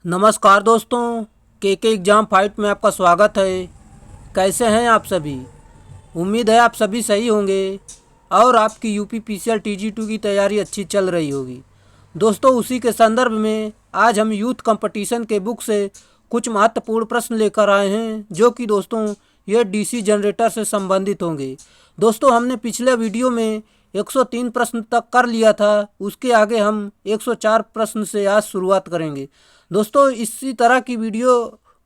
नमस्कार दोस्तों, के एग्ज़ाम फाइट में आपका स्वागत है। कैसे हैं आप सभी? उम्मीद है आप सभी सही होंगे और आपकी यूपी पीसीएल टीजी 2 की तैयारी अच्छी चल रही होगी। दोस्तों, उसी के संदर्भ में आज हम यूथ कंपटीशन के बुक से कुछ महत्वपूर्ण प्रश्न लेकर आए हैं, जो कि दोस्तों ये डीसी जनरेटर से संबंधित होंगे। दोस्तों, हमने पिछले वीडियो में 103 प्रश्न तक कर लिया था। उसके आगे हम 104 प्रश्न से आज शुरुआत करेंगे। दोस्तों, इसी तरह की वीडियो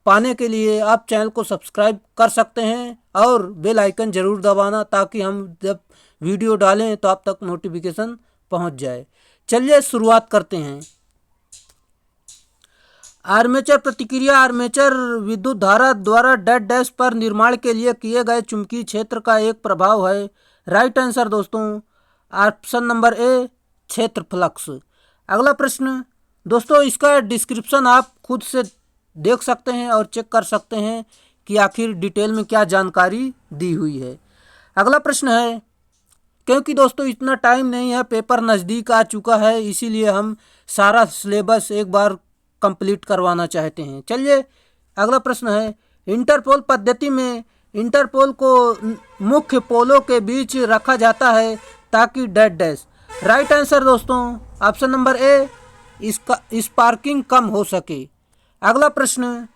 पाने के लिए आप चैनल को सब्सक्राइब कर सकते हैं और बेल आइकन ज़रूर दबाना, ताकि हम जब वीडियो डालें तो आप तक नोटिफिकेशन पहुंच जाए। चलिए शुरुआत करते हैं। आर्मेचर प्रतिक्रिया आर्मेचर विद्युत धारा द्वारा डेड डैश पर निर्माण के लिए किए गए चुंबकीय क्षेत्र का एक प्रभाव है। राइट आंसर दोस्तों ऑप्शन नंबर ए, क्षेत्र फ्लक्स। अगला प्रश्न दोस्तों, इसका डिस्क्रिप्शन आप खुद से देख सकते हैं और चेक कर सकते हैं कि आखिर डिटेल में क्या जानकारी दी हुई है। अगला प्रश्न है, क्योंकि दोस्तों इतना टाइम नहीं है, पेपर नज़दीक आ चुका है, इसीलिए हम सारा सिलेबस एक बार कंप्लीट करवाना चाहते हैं। चलिए अगला प्रश्न है, इंटरपोल पद्धति में इंटरपोल को मुख्य पोलों के बीच रखा जाता है ताकि डेड डैश। राइट आंसर दोस्तों ऑप्शन नंबर ए, इसका स्पार्किंग कम हो सके। अगला प्रश्न,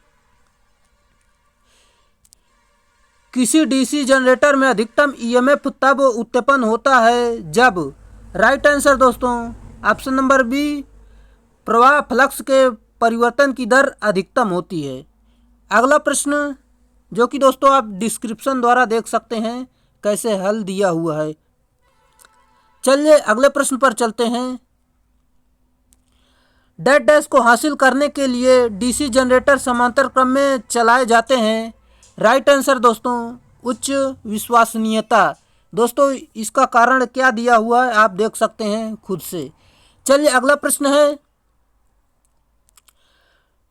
किसी डीसी जनरेटर में अधिकतम ईएमएफ तब उत्पन्न होता है जब। राइट आंसर दोस्तों ऑप्शन नंबर बी, प्रवाह फ्लक्स के परिवर्तन की दर अधिकतम होती है। अगला प्रश्न, जो कि दोस्तों आप डिस्क्रिप्शन द्वारा देख सकते हैं कैसे हल दिया हुआ है। चलिए अगले प्रश्न पर चलते हैं। डेड डैश को हासिल करने के लिए डीसी जनरेटर समांतर क्रम में चलाए जाते हैं। राइट आंसर दोस्तों उच्च विश्वसनीयता। दोस्तों इसका कारण क्या दिया हुआ है आप देख सकते हैं खुद से। चलिए अगला प्रश्न है,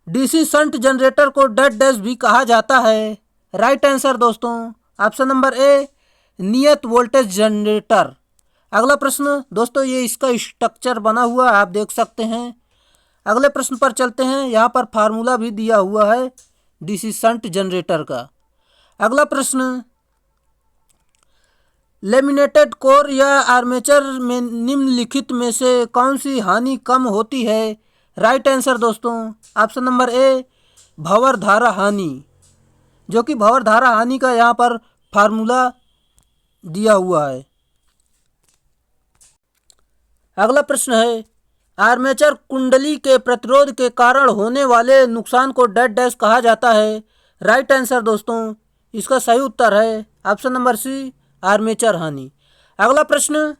डीसी शंट जनरेटर को डेड डैश भी कहा जाता है। राइट आंसर दोस्तों ऑप्शन नंबर ए, नियत वोल्टेज जनरेटर। अगला प्रश्न दोस्तों, ये इसका स्ट्रक्चर बना हुआ आप देख सकते हैं। अगले प्रश्न पर चलते हैं। यहाँ पर फार्मूला भी दिया हुआ है डीसी शंट जनरेटर का। अगला प्रश्न, लेमिनेटेड कोर या आर्मेचर में निम्नलिखित में से कौन सी हानि कम होती है। राइट आंसर दोस्तों ऑप्शन नंबर ए, भंवर धारा हानि, जो कि भंवर धारा हानि का यहाँ पर फार्मूला दिया हुआ है। अगला प्रश्न है, आर्मेचर कुंडली के प्रतिरोध के कारण होने वाले नुकसान को डेड डैश कहा जाता है। राइट आंसर दोस्तों इसका सही उत्तर है ऑप्शन नंबर सी, आर्मेचर हानि। अगला प्रश्न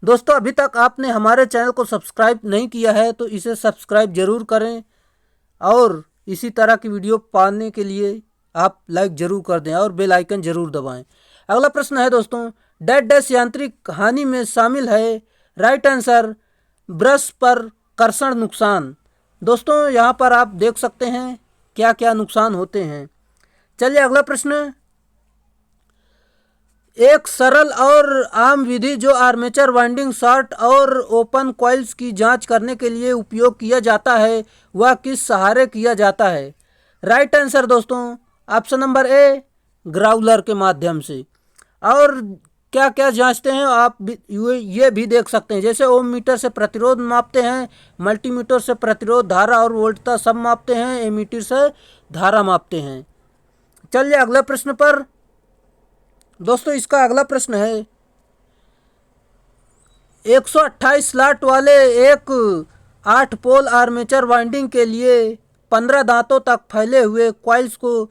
दोस्तों, अभी तक आपने हमारे चैनल को सब्सक्राइब नहीं किया है तो इसे सब्सक्राइब जरूर करें और इसी तरह की वीडियो पाने के लिए आप लाइक जरूर कर दें और बेल आइकन जरूर दबाएं। अगला प्रश्न है दोस्तों, डेड डैश यांत्रिक हानि में शामिल है। राइट आंसर, ब्रश पर कर्षण नुकसान। दोस्तों यहाँ पर आप देख सकते हैं क्या क्या नुकसान होते हैं। चलिए अगला प्रश्न, एक सरल और आम विधि जो आर्मेचर वाइंडिंग शॉर्ट और ओपन कॉइल्स की जांच करने के लिए उपयोग किया जाता है वह किस सहारे किया जाता है। राइट आंसर दोस्तों ऑप्शन नंबर ए, ग्राउलर के माध्यम से। और क्या क्या जांचते हैं आप ये भी देख सकते हैं, जैसे ओम मीटर से प्रतिरोध मापते हैं, मल्टीमीटर से प्रतिरोध, धारा और वोल्टता सब मापते हैं, एमीटर से धारा मापते हैं। चलिए अगले प्रश्न पर। दोस्तों इसका अगला प्रश्न है, 128 स्लॉट वाले एक 8 पोल आर्मेचर वाइंडिंग के लिए 15 दांतों तक फैले हुए कॉइल्स को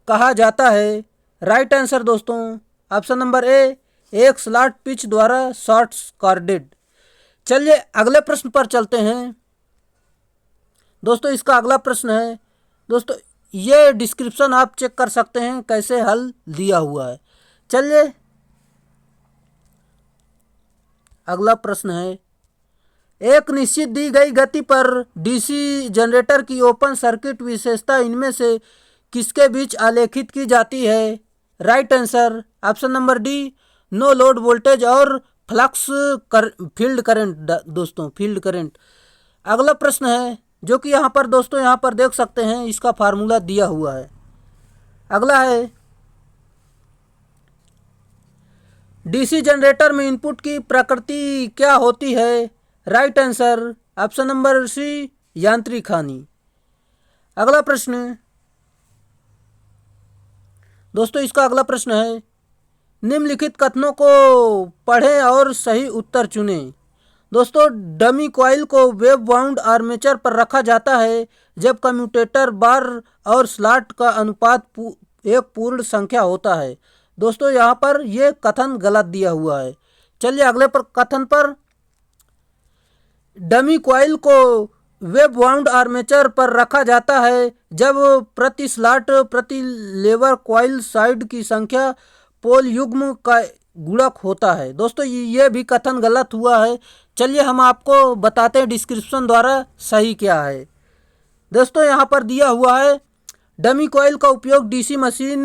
कहा जाता है। राइट आंसर दोस्तों ऑप्शन नंबर ए, एक स्लॉट पिच द्वारा शॉर्ट कॉर्डेड। चलिए अगले प्रश्न पर चलते हैं। दोस्तों इसका अगला प्रश्न है, दोस्तों ये डिस्क्रिप्शन आप चेक कर सकते हैं कैसे हल दिया हुआ है। चलिए अगला प्रश्न है, एक निश्चित दी गई गति पर डीसी जनरेटर की ओपन सर्किट विशेषता इनमें से किसके बीच आलेखित की जाती है। Right answer option number D, no load voltage और फ्लक्स फील्ड करंट। दोस्तों फील्ड करंट। अगला प्रश्न है, जो कि यहाँ पर दोस्तों यहाँ पर देख सकते हैं इसका फार्मूला दिया हुआ है। अगला है डीसी जनरेटर में इनपुट की प्रकृति क्या होती है? Right answer option number C, यांत्रिक हानि। अगला प्रश्न दोस्तों इसका अगला प्रश्न है निम्नलिखित कथनों को पढ़ें और सही उत्तर चुनें। दोस्तों डमी कॉइल को वेब वाउंड आर्मेचर पर रखा जाता है जब कम्यूटेटर बार और स्लॉट का अनुपात एक पूर्ण संख्या होता है। दोस्तों यहाँ पर यह कथन गलत दिया हुआ है। चलिए अगले कथन पर। डमी कॉइल को वेब वाउंड आर्मेचर पर रखा जाता है जब प्रति स्लॉट प्रति लेवर कॉइल साइड की संख्या पोल युग्म का गुणक होता है। दोस्तों ये भी कथन गलत हुआ है। चलिए हम आपको बताते हैं डिस्क्रिप्शन द्वारा सही क्या है। दोस्तों यहाँ पर दिया हुआ है डमी कॉइल का उपयोग डीसी मशीन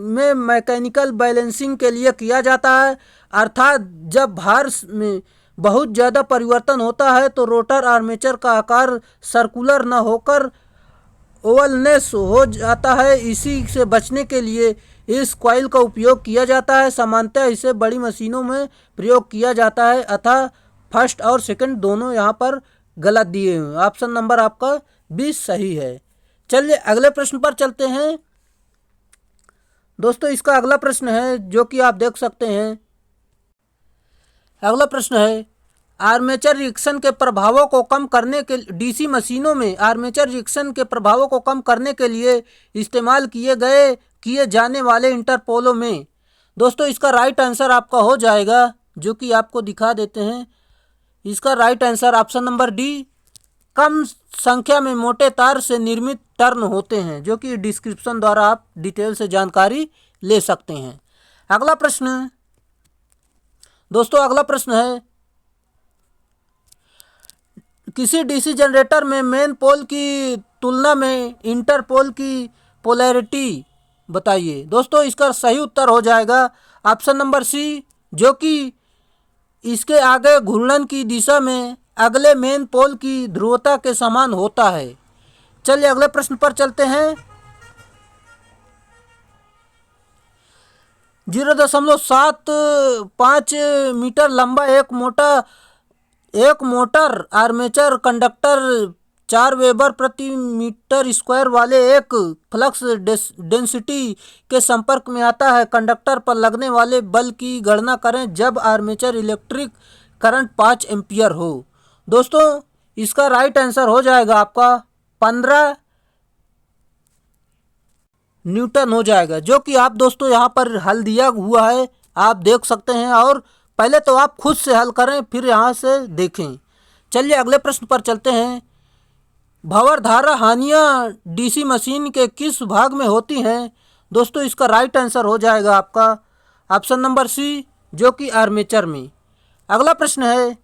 में मैकेनिकल बैलेंसिंग के लिए किया जाता है, अर्थात जब भार में बहुत ज़्यादा परिवर्तन होता है तो रोटर आर्मेचर का आकार सर्कुलर न होकर ओवलनेस हो जाता है। इसी से बचने के लिए इस कॉइल का उपयोग किया जाता है। सामान्यतः इसे बड़ी मशीनों में प्रयोग किया जाता है। अतः फर्स्ट और सेकंड दोनों यहाँ पर गलत दिए हुए हैं। ऑप्शन नंबर आपका 20 सही है। चलिए अगले प्रश्न पर चलते हैं। दोस्तों इसका अगला प्रश्न है जो कि आप देख सकते हैं। अगला प्रश्न है आर्मेचर रिएक्शन के प्रभावों को कम करने के डीसी मशीनों में आर्मेचर रिएक्शन के प्रभावों को कम करने के लिए इस्तेमाल किए जाने वाले इंटरपोलों में। दोस्तों इसका राइट आंसर आपका हो जाएगा जो कि आपको दिखा देते हैं। इसका right answer option number D, कम संख्या में मोटे तार से निर्मित टर्न होते हैं, जो कि डिस्क्रिप्शन द्वारा आप डिटेल से जानकारी ले सकते हैं। अगला प्रश्न दोस्तों अगला प्रश्न है किसी डीसी जनरेटर में मेन पोल की तुलना में इंटर पोल की पोलैरिटी बताइए। दोस्तों इसका सही उत्तर हो जाएगा ऑप्शन नंबर सी, जो कि इसके आगे घूर्णन की दिशा में अगले मेन पोल की ध्रुवता के समान होता है। चलिए अगले प्रश्न पर चलते हैं। 0.75 मीटर लंबा एक मोटर आर्मेचर कंडक्टर 4 वेबर प्रति मीटर स्क्वायर वाले एक फ्लक्स डेंसिटी के संपर्क में आता है। कंडक्टर पर लगने वाले बल की गणना करें जब आर्मेचर इलेक्ट्रिक करंट 5 एम्पियर हो। दोस्तों इसका राइट आंसर हो जाएगा आपका 15 न्यूटन हो जाएगा, जो कि आप दोस्तों यहाँ पर हल दिया हुआ है, आप देख सकते हैं। और पहले तो आप खुद से हल करें फिर यहाँ से देखें। चलिए अगले प्रश्न पर चलते हैं। भंवर धारा हानियाँ डीसी मशीन के किस भाग में होती हैं? दोस्तों इसका राइट आंसर हो जाएगा आपका ऑप्शन नंबर सी, जो कि आर्मेचर में। अगला प्रश्न है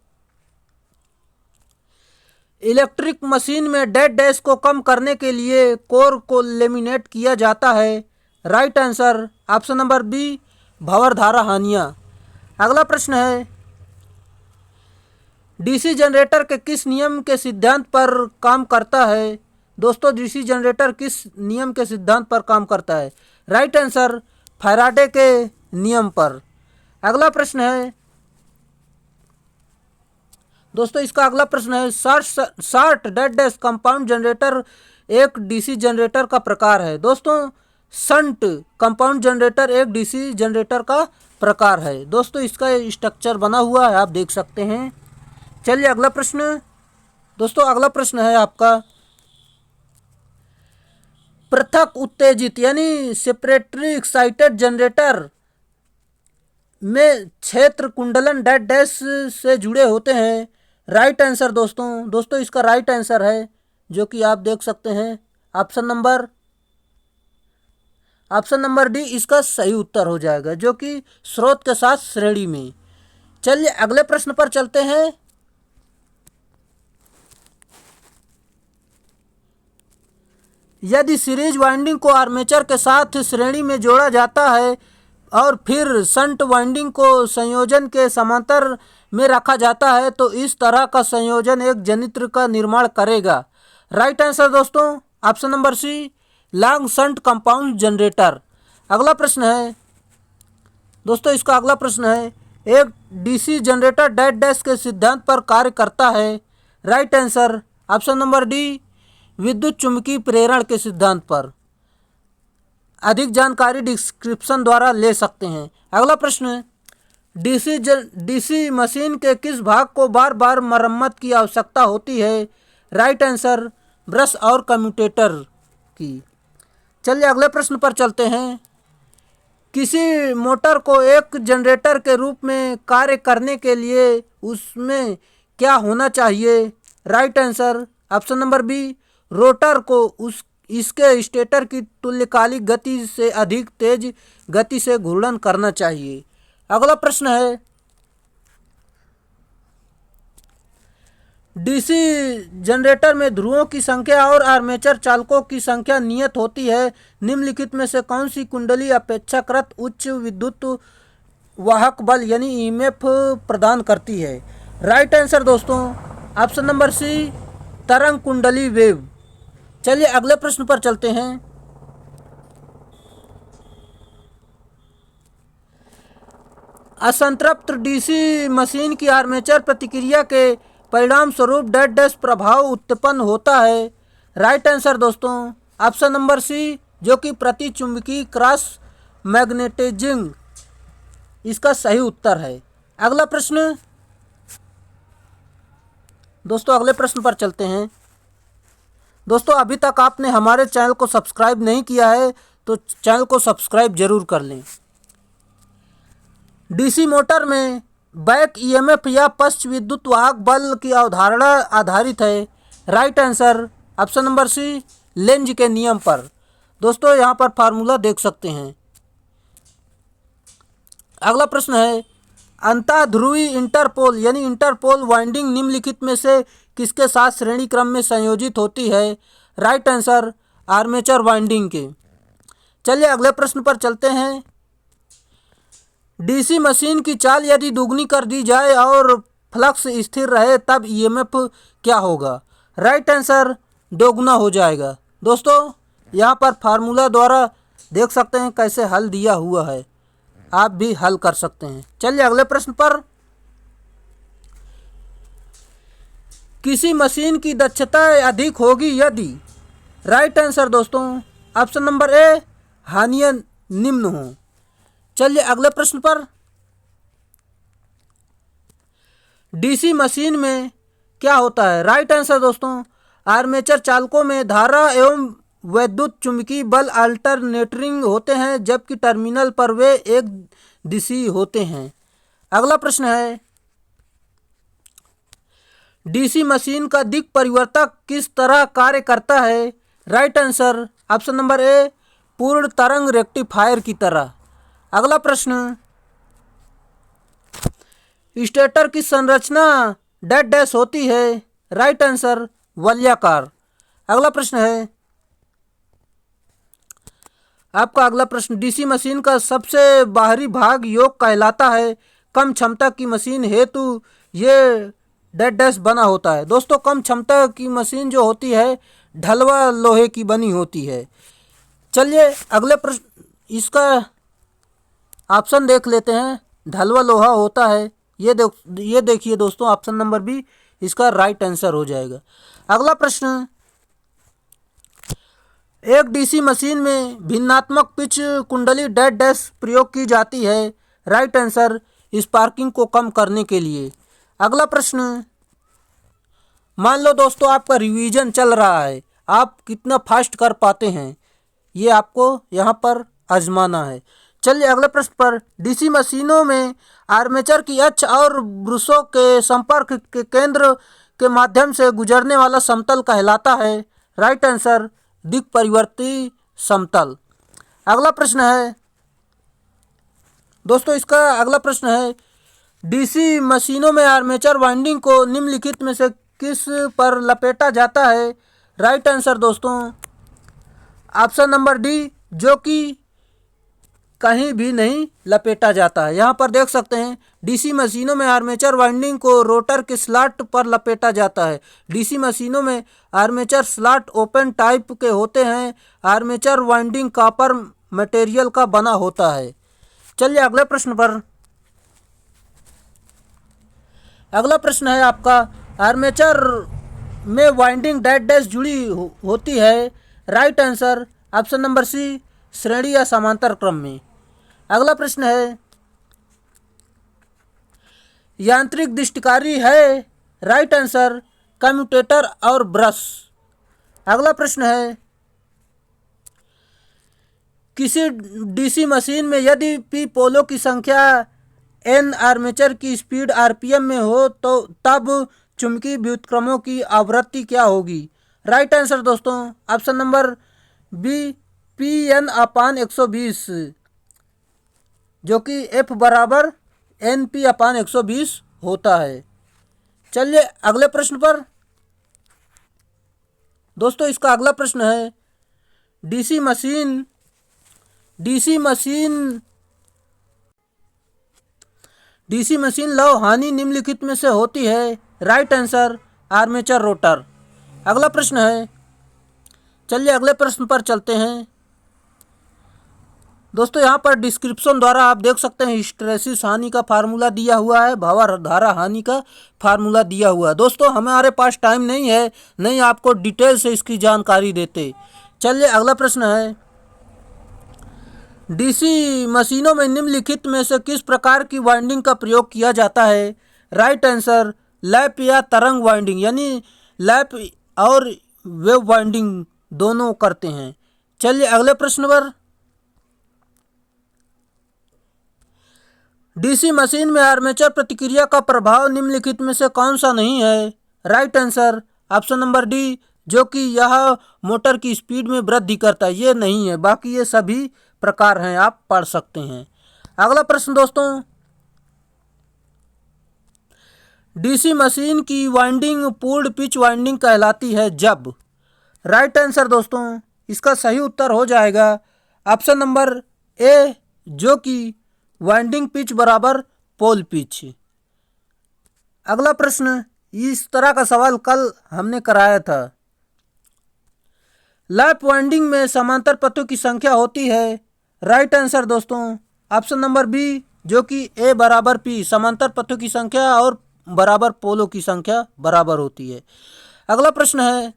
इलेक्ट्रिक मशीन में डेड डैश को कम करने के लिए कोर को लेमिनेट किया जाता है। Right answer option number B, भंवर धारा हानियाँ। अगला प्रश्न है डीसी जनरेटर के किस नियम के सिद्धांत पर काम करता है? दोस्तों डीसी जनरेटर किस नियम के सिद्धांत पर काम करता है? राइट आंसर फैराडे के नियम पर। अगला प्रश्न है दोस्तों इसका अगला प्रश्न है short dead dash compound generator एक डीसी जनरेटर का प्रकार है। दोस्तों शंट कंपाउंड जनरेटर एक डीसी जनरेटर का प्रकार है। दोस्तों इसका स्ट्रक्चर बना हुआ है, आप देख सकते हैं। चलिए अगला प्रश्न दोस्तों अगला प्रश्न है आपका पृथक उत्तेजित यानी सेपरेटली एक्साइटेड जनरेटर में क्षेत्र कुंडलन डेड डैश से जुड़े होते हैं। राइट आंसर दोस्तों इसका राइट आंसर है, जो कि आप देख सकते हैं ऑप्शन नंबर डी इसका सही उत्तर हो जाएगा, जो कि स्रोत के साथ श्रेणी में। चलिए अगले प्रश्न पर चलते हैं। यदि सीरीज वाइंडिंग को आर्मेचर के साथ श्रेणी में जोड़ा जाता है और फिर शंट वाइंडिंग को संयोजन के समांतर में रखा जाता है तो इस तरह का संयोजन एक जनित्र का निर्माण करेगा। राइट आंसर दोस्तों option number C, long shunt compound generator. अगला प्रश्न है दोस्तों, इसका अगला प्रश्न है, एक डीसी जनरेटर डेड डैश के सिद्धांत पर कार्य करता है। Right answer option number D, विद्युत चुम्बकीय प्रेरण के सिद्धांत पर। अधिक जानकारी डिस्क्रिप्शन द्वारा ले सकते हैं। अगला प्रश्न, डीसी मशीन के किस भाग को बार बार मरम्मत की आवश्यकता होती है। राइट आंसर, ब्रश और कम्यूटेटर की। चलिए अगले प्रश्न पर चलते हैं। किसी मोटर को एक जनरेटर के रूप में कार्य करने के लिए उसमें क्या होना चाहिए। Right answer option number B, rotor को इसके स्टेटर की तुल्यकालिक गति से अधिक तेज गति से घूर्णन करना चाहिए। अगला प्रश्न है, डीसी जनरेटर में ध्रुवों की संख्या और आर्मेचर चालकों की संख्या नियत होती है। निम्नलिखित में से कौन सी कुंडली अपेक्षाकृत उच्च विद्युत वाहक बल यानी ईएमएफ प्रदान करती है। राइट आंसर दोस्तों ऑप्शन नंबर सी, तरंग कुंडली वेव। चलिए अगले प्रश्न पर चलते हैं। असंतृप्त डीसी मशीन की आर्मेचर प्रतिक्रिया के परिणाम स्वरूप डेड डैश प्रभाव उत्पन्न होता है। राइट आंसर दोस्तों ऑप्शन नंबर सी, जो कि प्रति चुंबकीय क्रॉस मैग्नेटिजिंग इसका सही उत्तर है। अगला प्रश्न दोस्तों, अगले प्रश्न पर चलते हैं। दोस्तों अभी तक आपने हमारे चैनल को सब्सक्राइब नहीं किया है तो चैनल को सब्सक्राइब जरूर कर लें। डीसी मोटर में बैक ईएमएफ या पश्च विद्युत वाहक बल की अवधारणा आधारित है। Right answer option number C, Lenz के नियम पर। दोस्तों यहाँ पर फार्मूला देख सकते हैं। अगला प्रश्न है, अंतःध्रुवी इंटरपोल यानी इंटरपोल वाइंडिंग निम्नलिखित में से किसके साथ श्रेणी क्रम में संयोजित होती है। राइट आंसर आर्मेचर वाइंडिंग के। चलिए अगले प्रश्न पर चलते हैं। डीसी मशीन की चाल यदि दुगनी कर दी जाए और फ्लक्स स्थिर रहे तब ईएमएफ क्या होगा। राइट आंसर दोगुना हो जाएगा। दोस्तों यहाँ पर फार्मूला द्वारा देख सकते हैं कैसे हल दिया हुआ है, आप भी हल कर सकते हैं। चलिए अगले प्रश्न पर, किसी मशीन की दक्षता अधिक होगी यदि। राइट आंसर दोस्तों ऑप्शन नंबर ए, हानियां निम्न हो। चलिए अगले प्रश्न पर, डीसी मशीन में क्या होता है। राइट आंसर दोस्तों, आर्मेचर चालकों में धारा एवं वैद्युत चुंबकीय बल अल्टरनेटिंग होते हैं जबकि टर्मिनल पर वे एक दिशी होते हैं। अगला प्रश्न है, डीसी मशीन का दिक् परिवर्तक किस तरह कार्य करता है। Right answer option number A, पूर्ण तरंग रेक्टिफायर की तरह। अगला प्रश्न, स्टेटर की संरचना डेड डैश होती है। राइट आंसर वलयाकार। अगला प्रश्न है आपका अगला प्रश्न, डीसी मशीन का सबसे बाहरी भाग योक कहलाता है। कम क्षमता की मशीन हेतु ये डेड डैश बना होता है। दोस्तों कम क्षमता की मशीन जो होती है ढलवा लोहे की बनी होती है। चलिए अगले प्रश्न, इसका ऑप्शन देख लेते हैं। ढलवा लोहा होता है, ये देखिए दोस्तों ऑप्शन नंबर बी इसका राइट आंसर हो जाएगा। अगला प्रश्न, एक डीसी मशीन में भिन्नात्मक पिच कुंडली डेड डैश प्रयोग की जाती है। राइट आंसर स्पार्किंग को कम करने के लिए। अगला प्रश्न, मान लो दोस्तों आपका रिवीजन चल रहा है, आप कितना फास्ट कर पाते हैं ये आपको यहाँ पर आजमाना है। चलिए अगले प्रश्न पर, डीसी मशीनों में आर्मेचर की अक्ष और ब्रशों के संपर्क के केंद्र के माध्यम से गुजरने वाला समतल कहलाता है। राइट आंसर दिक् परिवर्ती समतल। अगला प्रश्न है दोस्तों, इसका अगला प्रश्न है, डीसी मशीनों में आर्मेचर वाइंडिंग को निम्नलिखित में से किस पर लपेटा जाता है। राइट आंसर दोस्तों ऑप्शन नंबर डी, जो कि कहीं भी नहीं लपेटा जाता है। यहाँ पर देख सकते हैं डीसी मशीनों में आर्मेचर वाइंडिंग को रोटर के स्लॉट पर लपेटा जाता है। डीसी मशीनों में आर्मेचर स्लॉट ओपन टाइप के होते हैं। आर्मेचर वाइंडिंग कॉपर मटेरियल का बना होता है। चलिए अगले प्रश्न पर। अगला प्रश्न है आपका, आर्मेचर में वाइंडिंग डैश डैश जुड़ी होती है। Right answer option number C, श्रेणी या समांतर क्रम में। अगला प्रश्न है, यांत्रिक दृष्टिकारी है। राइट आंसर कम्यूटेटर और ब्रश। अगला प्रश्न है, किसी डीसी मशीन में यदि पी पोलो की संख्या एन आर्मेचर की स्पीड आरपीएम में हो तो तब चुंबकीय व्युत्क्रमों की आवृत्ति क्या होगी। राइट आंसर दोस्तों option number B, P N अपान 120, जो कि एफ बराबर एन पी अपान 120 होता है। चलिए अगले प्रश्न पर। दोस्तों इसका अगला प्रश्न है, डीसी मशीन लव हानि निम्नलिखित में से होती है। Right answer armature rotor. अगला प्रश्न है, चलिए अगले प्रश्न पर चलते हैं। दोस्तों यहाँ पर डिस्क्रिप्शन द्वारा आप देख सकते हैं हिस्टैरिसीस हानि का फार्मूला दिया हुआ है, भावाधारा हानि का फार्मूला दिया हुआ है। दोस्तों हमारे पास टाइम नहीं है, नहीं आपको डिटेल से इसकी जानकारी देते। चलिए अगला प्रश्न है, डीसी मशीनों में निम्नलिखित में से किस प्रकार की वाइंडिंग का प्रयोग किया जाता है। राइट आंसर लैप या तरंग वाइंडिंग, यानी लैप और वेव वाइंडिंग दोनों करते हैं। चलिए अगले प्रश्न पर। डीसी मशीन में आर्मेचर प्रतिक्रिया का प्रभाव निम्नलिखित में से कौन सा नहीं है। Right answer option number D, जो कि यह मोटर की स्पीड में वृद्धि करता है। ये नहीं है, बाकी ये सभी प्रकार हैं, आप पढ़ सकते हैं। अगला प्रश्न दोस्तों, डीसी मशीन की वाइंडिंग पूर्ण पिच वाइंडिंग कहलाती है जब। राइट आंसर दोस्तों इसका सही उत्तर हो जाएगा ऑप्शन नंबर ए, जो कि वाइंडिंग पिच बराबर पोल पिच। अगला प्रश्न, इस तरह का सवाल कल हमने कराया था। लैप वाइंडिंग में समांतर पथों की संख्या होती है। राइट आंसर दोस्तों ऑप्शन नंबर बी, जो कि ए बराबर पी, समांतर पथों की संख्या और बराबर पोलों की संख्या बराबर होती है। अगला प्रश्न है,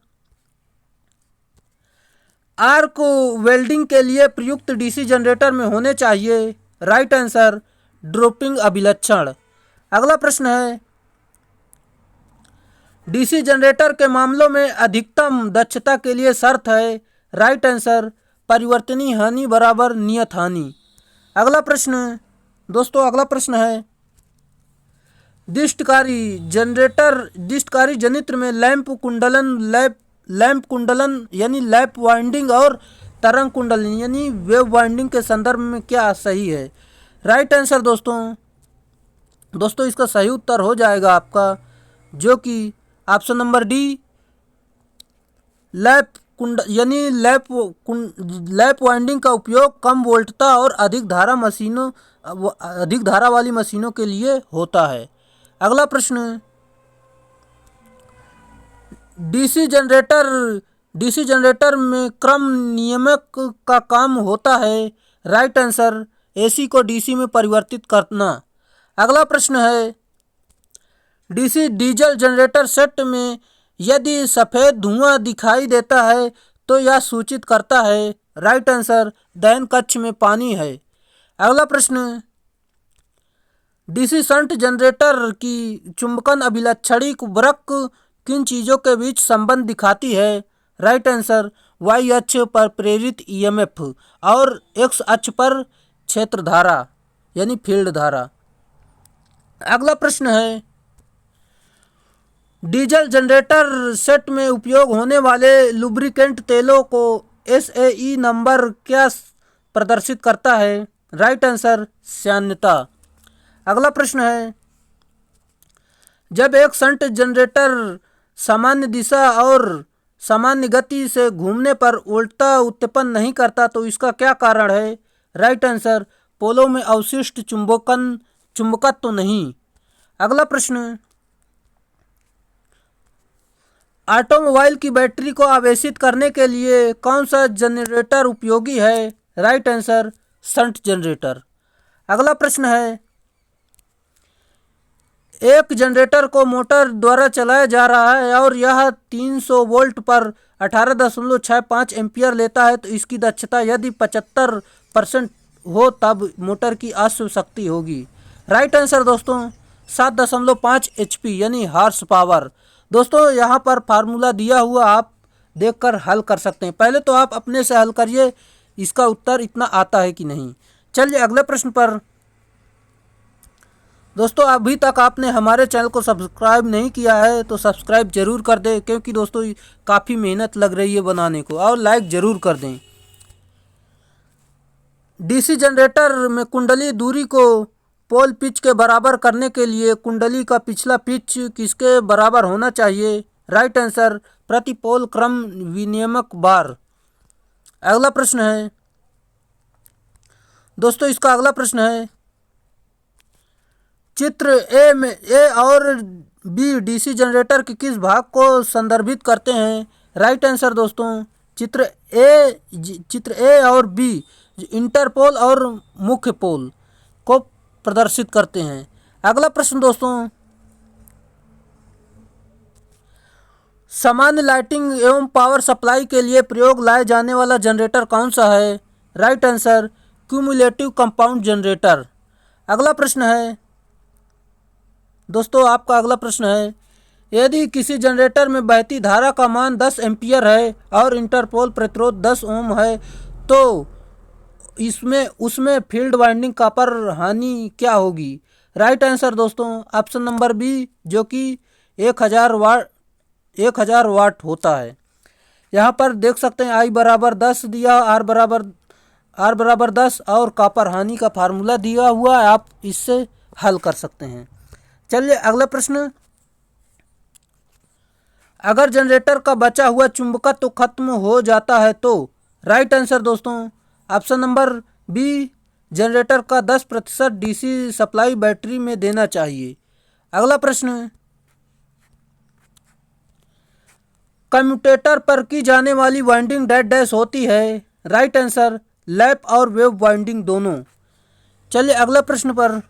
आर्क वेल्डिंग के लिए प्रयुक्त डीसी जनरेटर में होने चाहिए। राइट आंसर ड्रॉपिंग अभिलक्षण। अगला प्रश्न है, डीसी जनरेटर के मामलों में अधिकतम दक्षता के लिए शर्त है। राइट आंसर परिवर्तनीय हानि बराबर नियत हानि। अगला प्रश्न दोस्तों, अगला प्रश्न है, दृष्टिकारी जनित्र में लैंप कुंडलन यानी लैप वाइंडिंग और तरंग कुंडलन यानी वेव वाइंडिंग के संदर्भ में क्या सही है। राइट आंसर दोस्तों इसका सही उत्तर हो जाएगा आपका, जो कि option number D, lap winding का उपयोग कम वोल्टता और अधिक धारा वाली मशीनों के लिए होता है। अगला प्रश्न, डीसी जनरेटर में क्रम नियामक का काम होता है। राइट आंसर एसी को डीसी में परिवर्तित करना। अगला प्रश्न है, डीसी डीजल जनरेटर सेट में यदि सफ़ेद धुआं दिखाई देता है तो यह सूचित करता है। राइट आंसर दहन कक्ष में पानी है। अगला प्रश्न, डीसी शंट जनरेटर की चुंबकन अभिलक्षणी वक्र किन चीज़ों के बीच संबंध दिखाती है। राइट आंसर वाई अक्ष पर प्रेरित ईएमएफ और एक्स अक्ष पर क्षेत्र धारा यानी फील्ड धारा। अगला प्रश्न है, डीजल जनरेटर सेट में उपयोग होने वाले लुब्रिकेंट तेलों को एसएई नंबर क्या प्रदर्शित करता है। राइट आंसर सान्यता। अगला प्रश्न है, जब एक शंट जनरेटर सामान्य दिशा और सामान्य गति से घूमने पर उल्टा उत्पन्न नहीं करता तो इसका क्या कारण है। राइट आंसर पोलों में अवशिष्ट चुंबकत्व तो नहीं। अगला प्रश्न, ऑटोमोबाइल की बैटरी को आवेशित करने के लिए कौन सा जनरेटर उपयोगी है? Right answer, shunt generator. अगला प्रश्न है, एक जनरेटर को मोटर द्वारा चलाया जा रहा है और यह 300 वोल्ट पर 18.65 एम्पीयर लेता है, तो इसकी दक्षता यदि 75% हो तब मोटर की अश्व शक्ति होगी। राइट आंसर दोस्तों, 7.5 HP यानी हॉर्स पावर। दोस्तों यहाँ पर फार्मूला दिया हुआ, आप देखकर हल कर सकते हैं। पहले तो आप अपने से हल करिए, इसका उत्तर इतना आता है कि नहीं। चलिए अगले प्रश्न पर। दोस्तों अभी तक आपने हमारे चैनल को सब्सक्राइब नहीं किया है तो सब्सक्राइब जरूर कर दें, क्योंकि दोस्तों काफ़ी मेहनत लग रही है बनाने को, और लाइक ज़रूर कर दें। डीसी जनरेटर में कुंडली दूरी को पोल पिच के बराबर करने के लिए कुंडली का पिछला पिच किसके बराबर होना चाहिए? राइट आंसर, प्रति पोल क्रम विनियमक बार। अगला प्रश्न है दोस्तों, इसका अगला प्रश्न है, चित्र ए और बी डीसी जनरेटर के किस भाग को संदर्भित करते हैं? राइट आंसर दोस्तों, चित्र ए और बी इंटरपोल और मुख्य पोल को प्रदर्शित करते हैं। अगला प्रश्न दोस्तों, सामान्य लाइटिंग एवं पावर सप्लाई के लिए प्रयोग लाए जाने वाला जनरेटर कौन सा है? Right answer, cumulative compound generator. अगला प्रश्न है दोस्तों, आपका अगला प्रश्न है, यदि किसी जनरेटर में बहती धारा का मान 10 एम्पीयर है और इंटरपोल प्रतिरोध 10 ओम है, तो उसमें फील्ड वाइंडिंग कॉपर हानि क्या होगी? राइट आंसर दोस्तों, ऑप्शन नंबर बी, जो कि 1000 वाट होता है। यहाँ पर देख सकते हैं आई बराबर 10 दिया, आर बराबर 10 और कॉपर हानि का फार्मूला दिया हुआ है, आप इससे हल कर सकते हैं। चलिए अगला प्रश्न, अगर जनरेटर का बचा हुआ चुंबकत्व तो खत्म हो जाता है तो? राइट आंसर दोस्तों, ऑप्शन नंबर बी, जनरेटर का 10% डीसी सप्लाई बैटरी में देना चाहिए। अगला प्रश्न, कम्यूटेटर पर की जाने वाली वाइंडिंग डैश डैश होती है? राइट आंसर, लैप और वेव वाइंडिंग दोनों। चलिए अगला प्रश्न पर,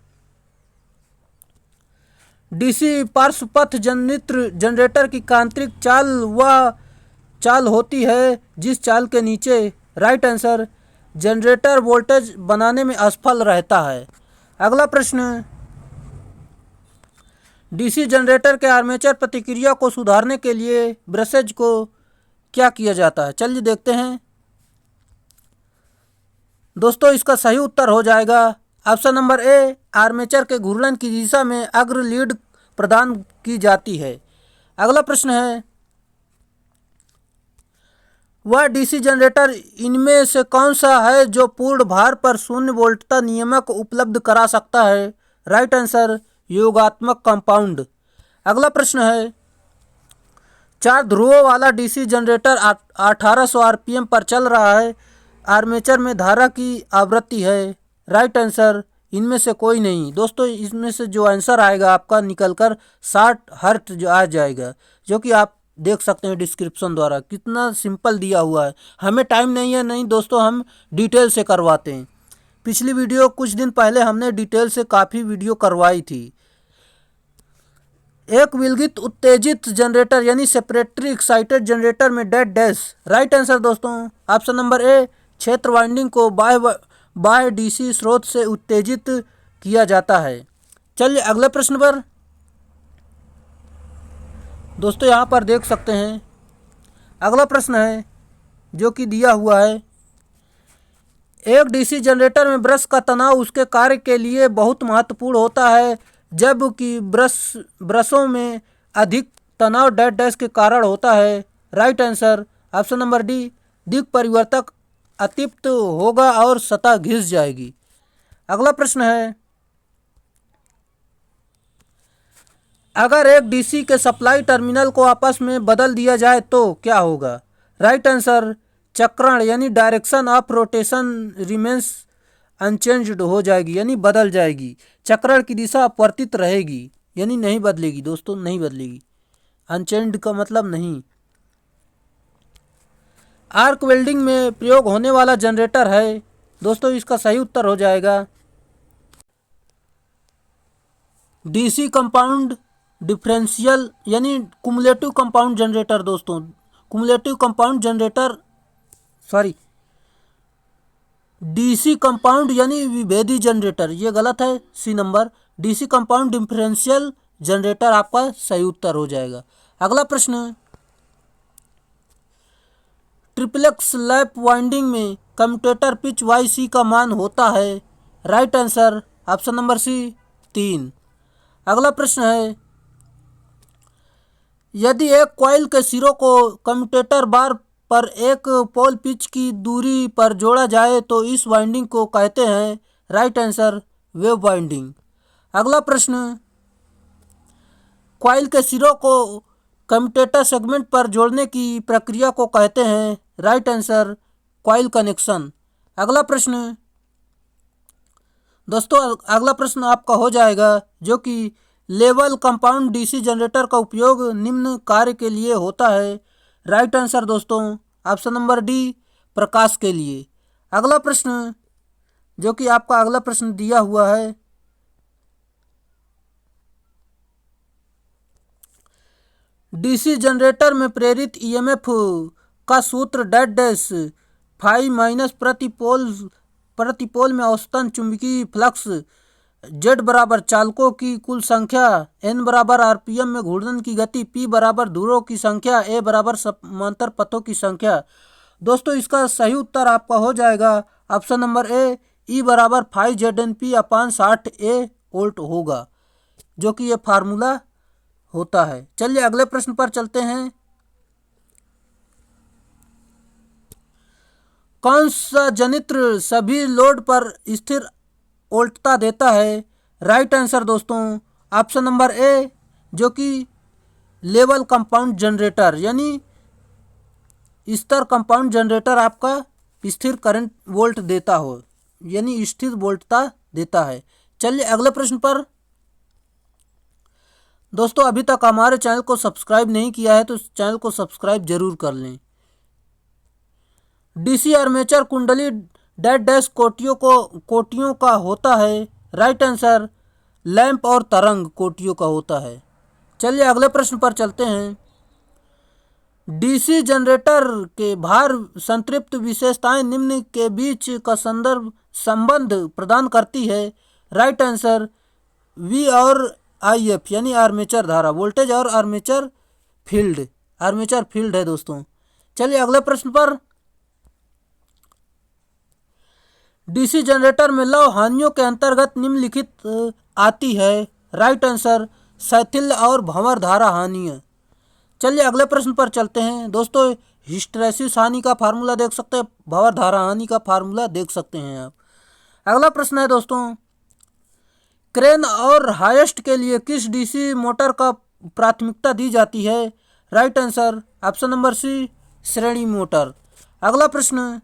डीसी पार्श्वपथ जनरेटर की कांतिक चाल वह चाल होती है जिस चाल के नीचे, राइट आंसर, जनरेटर वोल्टेज बनाने में असफल रहता है। अगला प्रश्न, डीसी जनरेटर के आर्मेचर प्रतिक्रिया को सुधारने के लिए ब्रशेज को क्या किया जाता है? चलिए देखते हैं दोस्तों, इसका सही उत्तर हो जाएगा ऑप्शन नंबर ए, आर्मेचर के घूर्णन की दिशा में अग्र लीड प्रदान की जाती है। अगला प्रश्न है, वह डीसी जनरेटर इनमें से कौन सा है जो पूर्ण भार पर 0 वोल्टता नियामक उपलब्ध करा सकता है? राइट आंसर, योगात्मक कंपाउंड। अगला प्रश्न है, 4 ध्रुवों वाला डीसी जनरेटर 1800 आरपीएम पर चल रहा है, आर्मेचर में धारा की आवृत्ति है। राइट आंसर, इनमें से कोई नहीं। दोस्तों इसमें से जो आंसर आएगा आपका निकल कर 60 हर्ट्ज जो आ जाएगा, जो कि आप देख सकते हैं डिस्क्रिप्शन द्वारा, कितना सिंपल दिया हुआ है। हमें टाइम नहीं है, नहीं दोस्तों, हम डिटेल से करवाते हैं। पिछली वीडियो कुछ दिन पहले हमने डिटेल से काफ़ी वीडियो करवाई थी। एक विलगित उत्तेजित जनरेटर यानी सेपरेटरी एक्साइटेड जनरेटर में डैश डैश। राइट आंसर दोस्तों, ऑप्शन नंबर ए, क्षेत्र वाइंडिंग को बाह्य डीसी स्रोत से उत्तेजित किया जाता है। चलिए अगले प्रश्न पर। दोस्तों यहाँ पर देख सकते हैं अगला प्रश्न है जो कि दिया हुआ है, एक डीसी जनरेटर में ब्रश का तनाव उसके कार्य के लिए बहुत महत्वपूर्ण होता है, जबकि ब्रशों में अधिक तनाव डैश डैश के कारण होता है। Right answer, option number D, दिक् परिवर्तक अतिप्त होगा और सतह घिस जाएगी। अगला प्रश्न है, अगर एक डीसी के सप्लाई टर्मिनल को आपस में बदल दिया जाए तो क्या होगा? राइट आंसर, चक्रण यानी direction of rotation remains unchanged हो जाएगी यानी बदल जाएगी। चक्रण की दिशा अपरिवर्तित रहेगी यानी नहीं बदलेगी दोस्तों, नहीं बदलेगी। अनचेंज्ड का मतलब नहीं। आर्क वेल्डिंग में प्रयोग होने वाला जनरेटर है दोस्तों, इसका सही उत्तर हो जाएगा डीसी कंपाउंड डिफरेंशियल यानी कुमुलेटिव कंपाउंड जनरेटर दोस्तों। Cumulative compound generator, sorry, DC compound यानी विभेदी जनरेटर, ये गलत है, C number. DC compound differential generator आपका सही उत्तर हो जाएगा। अगला प्रश्न, ट्रिप्लेक्स लैप वाइंडिंग में कम्यूटेटर पिच वाई सी का मान होता है। Right answer option number C 3। अगला प्रश्न है, यदि एक कॉइल के सिरों को कम्यूटेटर बार पर एक पोल पिच की दूरी पर जोड़ा जाए तो इस वाइंडिंग को कहते हैं। Right answer wave winding. अगला प्रश्न, कॉइल के सिरों को कम्यूटेटर सेगमेंट पर जोड़ने की प्रक्रिया को कहते हैं। Right answer coil connection. अगला प्रश्न दोस्तों, अगला प्रश्न आपका हो जाएगा जो कि लेवल कंपाउंड डीसी जनरेटर का उपयोग निम्न कार्य के लिए होता है। राइट आंसर दोस्तों ऑप्शन नंबर डी, प्रकाश के लिए। अगला प्रश्न जो कि आपका अगला प्रश्न दिया हुआ है, डीसी जनरेटर में प्रेरित ईएमएफ का सूत्र डैश डैश 5 माइनस प्रति पोल में औसतन चुंबकीय फ्लक्स, जेड बराबर चालकों की कुल संख्या, एन बराबर आरपीएम में घूर्णन की गति, पी बराबर ध्रुवों की संख्या, ए बराबर समांतर पथों की संख्या। दोस्तों इसका सही उत्तर आपका हो जाएगा ऑप्शन नंबर ए, ई बराबर 5 ZNP अपान 60 ए वोल्ट होगा, जो कि ये फार्मूला होता है। चलिए अगले प्रश्न पर चलते हैं। कौन सा जनित्र सभी लोड पर स्थिर वोल्टता देता है। राइट आंसर दोस्तों ऑप्शन नंबर ए, जो कि लेवल कंपाउंड जनरेटर यानी स्तर कंपाउंड जनरेटर आपका स्थिर करंट वोल्ट देता हो यानी स्थिर वोल्टता देता है। चलिए अगले प्रश्न पर। दोस्तों अभी तक हमारे चैनल को सब्सक्राइब नहीं किया है तो चैनल को सब्सक्राइब जरूर कर लें। डीसी आर्मेचर कुंडली डैश डैश कोटियों का होता है। राइट आंसर लैंप और तरंग कोटियों का होता है। चलिए अगले प्रश्न पर चलते हैं। डीसी जनरेटर के भार संतृप्त विशेषताएं निम्न के बीच का संबंध प्रदान करती है। राइट आंसर वी और आई एफ यानी आर्मेचर धारा, वोल्टेज और आर्मेचर फील्ड है दोस्तों। चलिए अगले प्रश्न पर। डीसी जनरेटर में लौ हानियों के अंतर्गत निम्नलिखित आती है। राइट आंसर शैथिल्य और भंवर धारा हानियाँ। चलिए अगले प्रश्न पर चलते हैं। दोस्तों हिस्टैरिसीस हानि का फार्मूला देख सकते हैं, भंवर धारा हानि का फार्मूला देख सकते हैं आप। अगला प्रश्न है दोस्तों, क्रेन और हाइस्ट के लिए किस डीसी मोटर का प्राथमिकता दी जाती है। Right answer option number C, श्रेणी मोटर। अगला प्रश्न,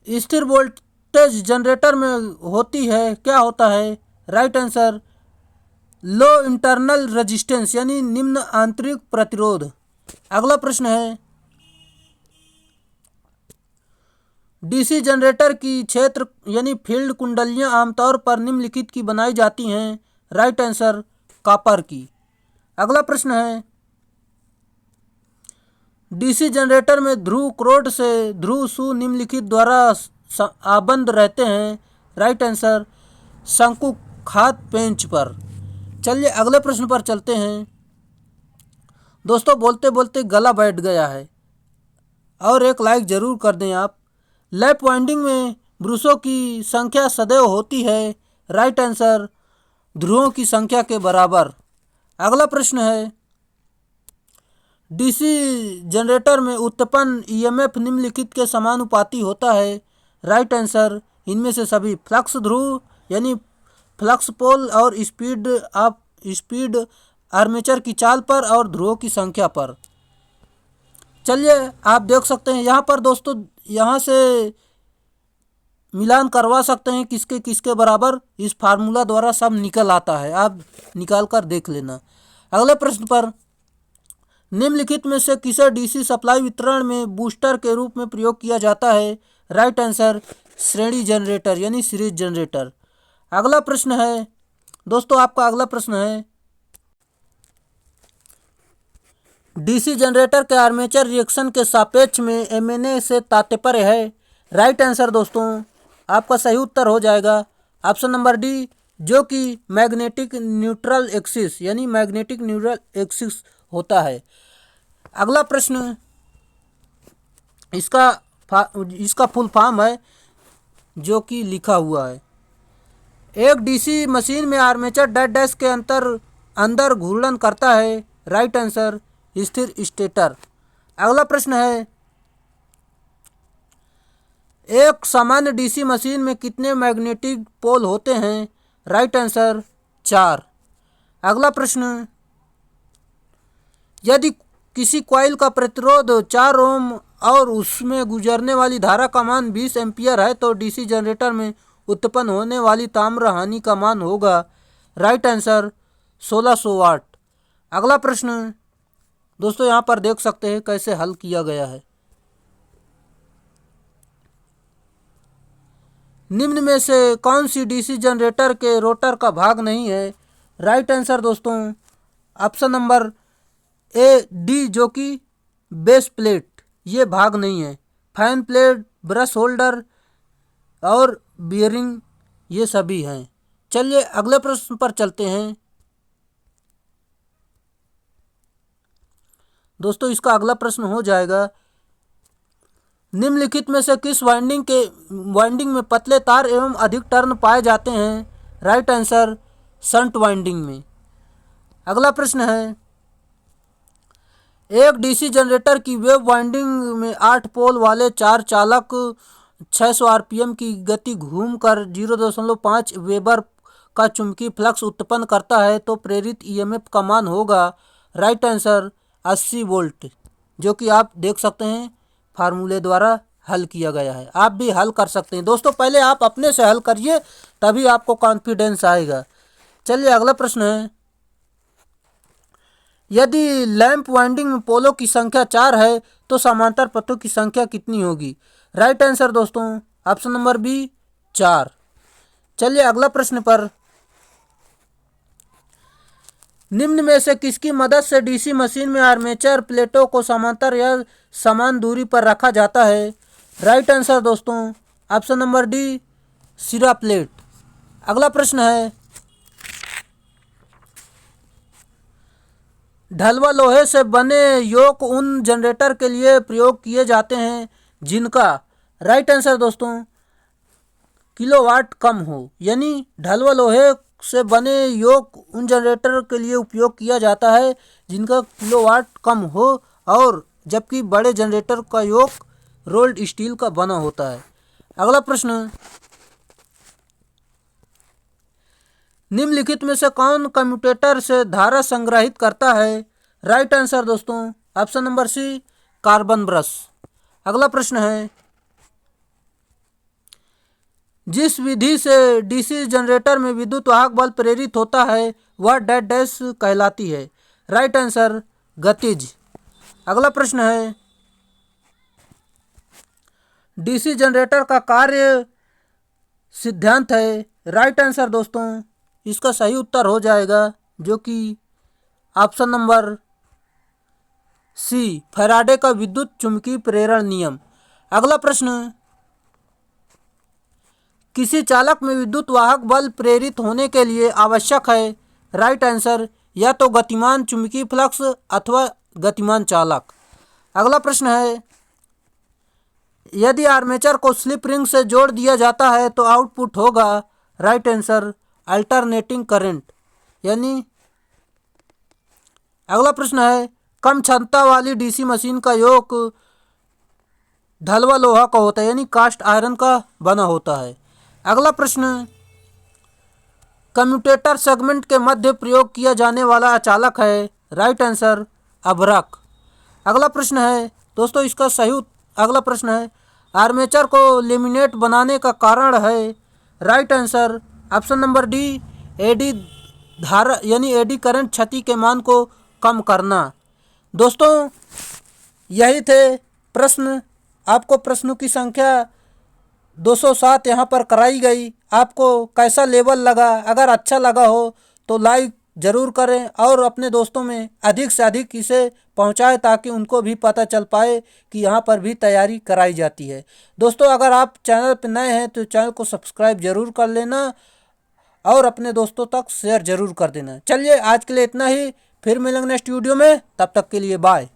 स्थिर वोल्टेज जनरेटर में होती है, क्या होता है। राइट आंसर लो इंटरनल रेजिस्टेंस यानी निम्न आंतरिक प्रतिरोध। अगला प्रश्न है, डीसी जनरेटर की क्षेत्र यानी फील्ड कुंडलियां आमतौर पर निम्नलिखित की बनाई जाती हैं। राइट आंसर कॉपर की। अगला प्रश्न है, डीसी जनरेटर में ध्रुव क्रोड से ध्रुव सु निम्नलिखित द्वारा आबंद रहते हैं। राइट आंसर शंकुखात पेंच पर। चलिए अगले प्रश्न पर चलते हैं। दोस्तों बोलते बोलते गला बैठ गया है और एक लाइक जरूर कर दें आप। लैप वाइंडिंग में ब्रूसों की संख्या सदैव होती है। राइट आंसर ध्रुवों की संख्या के बराबर। अगला प्रश्न है, डीसी जनरेटर में उत्पन्न ईएमएफ निम्नलिखित के समानुपाती होता है। राइट आंसर इनमें से सभी, फ्लक्स ध्रुव यानी फ्लक्स पोल और स्पीड आर्मेचर की चाल पर और ध्रुवों की संख्या पर। चलिए आप देख सकते हैं यहाँ पर दोस्तों, यहाँ से मिलान करवा सकते हैं किसके किसके बराबर, इस फार्मूला द्वारा सब निकल आता है, आप निकाल कर देख लेना। अगले प्रश्न पर, निम्नलिखित में से किसे डीसी सप्लाई वितरण में बूस्टर के रूप में प्रयोग किया जाता है? राइट आंसर श्रेणी जनरेटर यानी सीरीज जनरेटर। अगला प्रश्न है दोस्तों, आपका अगला प्रश्न है, डीसी जनरेटर के आर्मेचर रिएक्शन के सापेक्ष में एमएनए से तात्पर्य है? राइट आंसर दोस्तों आपका सही उत्तर हो जाएगा ऑप्शन नंबर डी, जो कि मैग्नेटिक न्यूट्रल एक्सिस यानी मैग्नेटिक न्यूट्रल एक्सिस होता है। अगला प्रश्न, इसका फुल फॉर्म है जो कि लिखा हुआ है, एक डीसी मशीन में आर्मेचर डैश डैश के अंदर घूर्णन करता है? राइट आंसर स्थिर स्टेटर। अगला प्रश्न है, एक सामान्य डीसी मशीन में कितने मैग्नेटिक पोल होते हैं? Right answer 4। अगला प्रश्न, यदि किसी कॉइल का प्रतिरोध 4 ओम और उसमें गुजरने वाली धारा का मान 20 एम्पियर है तो डीसी जनरेटर में उत्पन्न होने वाली ताम्र हानि का मान होगा? राइट आंसर 1600 वाट। अगला प्रश्न दोस्तों, यहाँ पर देख सकते हैं कैसे हल किया गया है। निम्न में से कौन सी डीसी जनरेटर के रोटर का भाग नहीं है? राइट आंसर दोस्तों ऑप्शन नंबर ए डी, जो कि बेस प्लेट, ये भाग नहीं है। फैन प्लेट, ब्रश होल्डर और बियरिंग ये सभी हैं। चलिए अगले प्रश्न पर चलते हैं दोस्तों, इसका अगला प्रश्न हो जाएगा, निम्नलिखित में से किस वाइंडिंग में पतले तार एवं अधिक टर्न पाए जाते हैं? राइट आंसर शंट वाइंडिंग में। अगला प्रश्न है, एक डीसी जनरेटर की वेव वाइंडिंग में 8 पोल वाले 4 चालक 600 आरपीएम की गति घूमकर 0.5 वेबर का चुंबकीय फ्लक्स उत्पन्न करता है तो प्रेरित ईएमएफ का मान होगा? राइट आंसर 80 वोल्ट, जो कि आप देख सकते हैं फार्मूले द्वारा हल किया गया है। आप भी हल कर सकते हैं दोस्तों, पहले आप अपने से हल करिए तभी आपको कॉन्फिडेंस आएगा। चलिए अगला प्रश्न है, यदि लैंप वाइंडिंग में पोलों की संख्या 4 है तो समांतर पथों की संख्या कितनी होगी? राइट आंसर दोस्तों ऑप्शन नंबर बी 4। चलिए अगला प्रश्न पर, निम्न में से किसकी मदद से डीसी मशीन में आर्मेचर प्लेटों को समांतर या समान दूरी पर रखा जाता है? राइट आंसर दोस्तों ऑप्शन नंबर डी, सिरा प्लेट। अगला प्रश्न है, ढलवा लोहे से बने योक उन जनरेटर के लिए प्रयोग किए जाते हैं जिनका, राइट आंसर दोस्तों, किलोवाट कम हो, यानी ढलवा लोहे से बने योक उन जनरेटर के लिए उपयोग किया जाता है जिनका किलोवाट कम हो, और जबकि बड़े जनरेटर का योक रोल्ड स्टील का बना होता है। अगला प्रश्न, निम्नलिखित में से कौन कम्यूटेटर से धारा संग्रहित करता है? राइट आंसर दोस्तों option number C, carbon brush. अगला प्रश्न है, जिस विधि से डीसी जनरेटर में विद्युत वाहक बल प्रेरित होता है वह डैश डैश कहलाती है? राइट आंसर गतिज। अगला प्रश्न है, डीसी जनरेटर का कार्य सिद्धांत है? राइट आंसर दोस्तों इसका सही उत्तर हो जाएगा जो कि ऑप्शन नंबर सी, फैराडे का विद्युत चुंबकीय प्रेरण नियम। अगला प्रश्न, किसी चालक में विद्युत वाहक बल प्रेरित होने के लिए आवश्यक है? राइट आंसर या तो गतिमान चुंबकीय फ्लक्स अथवा गतिमान चालक। अगला प्रश्न है, यदि आर्मेचर को स्लिप रिंग से जोड़ दिया जाता है तो आउटपुट होगा? राइट आंसर अल्टरनेटिंग करंट यानी। अगला प्रश्न है, कम क्षमता वाली डीसी मशीन का योक ढलवा लोहा का होता है यानी कास्ट आयरन का बना होता है। अगला प्रश्न, कम्यूटेटर सेगमेंट के मध्य प्रयोग किया जाने वाला अचालक है? राइट आंसर अभ्रक। अगला प्रश्न है दोस्तों, अगला प्रश्न है, आर्मेचर को लेमिनेट बनाने का कारण है? Right answer option number D, eddy धारा यानी एडी करंट क्षति के मान को कम करना। दोस्तों यही थे प्रश्न। आपको प्रश्नों की संख्या 207 यहाँ पर कराई गई। आपको कैसा लेवल लगा? अगर अच्छा लगा हो तो लाइक ज़रूर करें और अपने दोस्तों में अधिक से अधिक इसे पहुँचाएं ताकि उनको भी पता चल पाए कि यहाँ पर भी तैयारी कराई जाती है। दोस्तों अगर आप चैनल पर नए हैं तो चैनल को सब्सक्राइब ज़रूर कर लेना और अपने दोस्तों तक शेयर ज़रूर कर देना। चलिए आज के लिए इतना ही, फिर मिलेंगे नेक्स्ट वीडियो में, तब तक के लिए बाय।